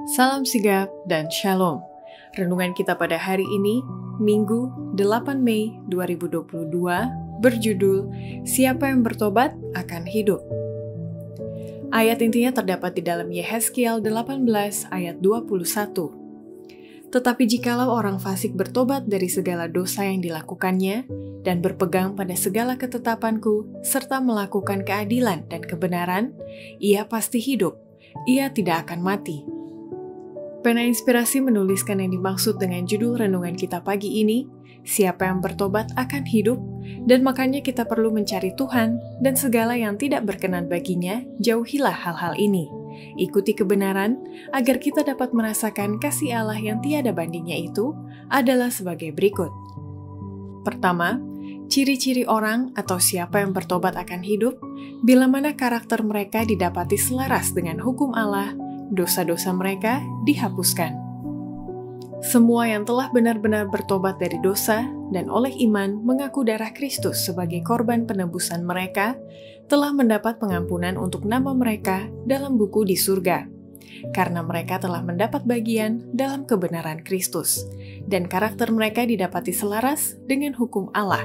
Salam sigap dan shalom. Renungan kita pada hari ini, Minggu 8 Mei 2022, berjudul Siapa yang bertobat akan hidup. Ayat intinya terdapat di dalam Yehezkiel 18 ayat 21. Tetapi jikalau orang fasik bertobat dari segala dosa yang dilakukannya, dan berpegang pada segala ketetapanku, serta melakukan keadilan dan kebenaran, ia pasti hidup, ia tidak akan mati. Pena Inspirasi menuliskan yang dimaksud dengan judul renungan kita pagi ini, siapa yang bertobat akan hidup, dan makanya kita perlu mencari Tuhan, dan segala yang tidak berkenan baginya, jauhilah hal-hal ini. Ikuti kebenaran, agar kita dapat merasakan kasih Allah yang tiada bandingnya itu, adalah sebagai berikut. Pertama, ciri-ciri orang atau siapa yang bertobat akan hidup, bila mana karakter mereka didapati selaras dengan hukum Allah, dosa-dosa mereka dihapuskan. Semua yang telah benar-benar bertobat dari dosa dan oleh iman mengaku darah Kristus sebagai korban penebusan mereka, telah mendapat pengampunan untuk nama mereka dalam buku di surga. Karena mereka telah mendapat bagian dalam kebenaran Kristus, dan karakter mereka didapati selaras dengan hukum Allah.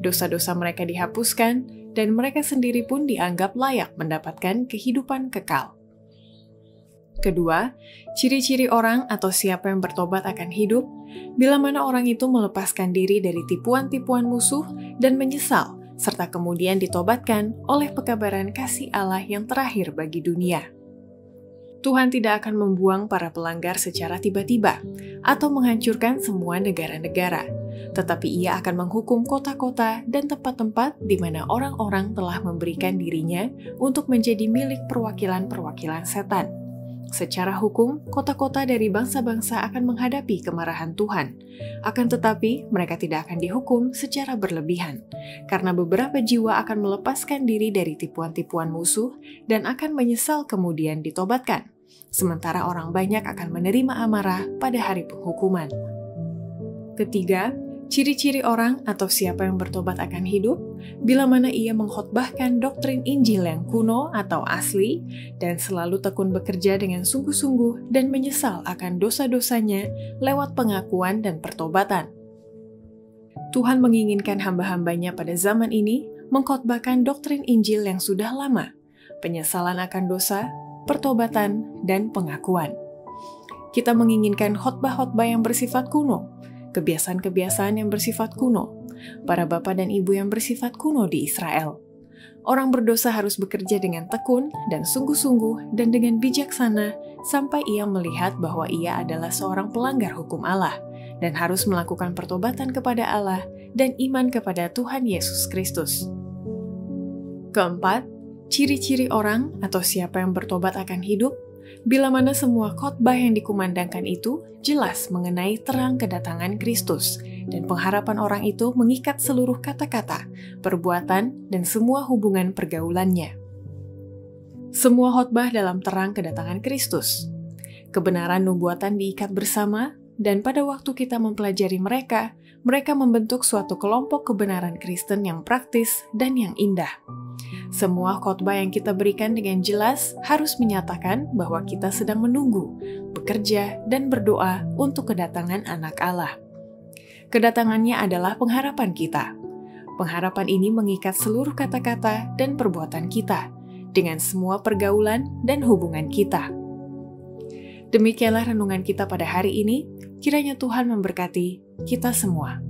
Dosa-dosa mereka dihapuskan, dan mereka sendiri pun dianggap layak mendapatkan kehidupan kekal. Kedua, ciri-ciri orang atau siapa yang bertobat akan hidup, bila mana orang itu melepaskan diri dari tipuan-tipuan musuh dan menyesal, serta kemudian ditobatkan oleh pekabaran kasih Allah yang terakhir bagi dunia. Tuhan tidak akan membuang para pelanggar secara tiba-tiba, atau menghancurkan semua negara-negara, tetapi Ia akan menghukum kota-kota dan tempat-tempat di mana orang-orang telah memberikan dirinya untuk menjadi milik perwakilan-perwakilan setan. Secara hukum, kota-kota dari bangsa-bangsa akan menghadapi kemarahan Tuhan. Akan tetapi, mereka tidak akan dihukum secara berlebihan, karena beberapa jiwa akan melepaskan diri dari tipuan-tipuan musuh dan akan menyesal kemudian ditobatkan. Sementara orang banyak akan menerima amarah pada hari penghukuman. Ketiga, ciri-ciri orang atau siapa yang bertobat akan hidup, bila mana ia mengkhotbahkan doktrin Injil yang kuno atau asli, dan selalu tekun bekerja dengan sungguh-sungguh dan menyesal akan dosa-dosanya lewat pengakuan dan pertobatan. Tuhan menginginkan hamba-hambanya pada zaman ini mengkhotbahkan doktrin Injil yang sudah lama, penyesalan akan dosa, pertobatan, dan pengakuan. Kita menginginkan khotbah-khotbah yang bersifat kuno, kebiasaan-kebiasaan yang bersifat kuno, para bapak dan ibu yang bersifat kuno di Israel. Orang berdosa harus bekerja dengan tekun dan sungguh-sungguh dan dengan bijaksana sampai ia melihat bahwa ia adalah seorang pelanggar hukum Allah dan harus melakukan pertobatan kepada Allah dan iman kepada Tuhan Yesus Kristus. Keempat, ciri-ciri orang atau siapa yang bertobat akan hidup, bila mana semua khotbah yang dikumandangkan itu jelas mengenai terang kedatangan Kristus, dan pengharapan orang itu mengikat seluruh kata-kata, perbuatan, dan semua hubungan pergaulannya. Semua khotbah dalam terang kedatangan Kristus. Kebenaran nubuatan diikat bersama, dan pada waktu kita mempelajari mereka membentuk suatu kelompok kebenaran Kristen yang praktis dan yang indah. Semua khotbah yang kita berikan dengan jelas harus menyatakan bahwa kita sedang menunggu, bekerja, dan berdoa untuk kedatangan Anak Allah. Kedatangannya adalah pengharapan kita. Pengharapan ini mengikat seluruh kata-kata dan perbuatan kita, dengan semua pergaulan dan hubungan kita. Demikianlah renungan kita pada hari ini, kiranya Tuhan memberkati kita semua.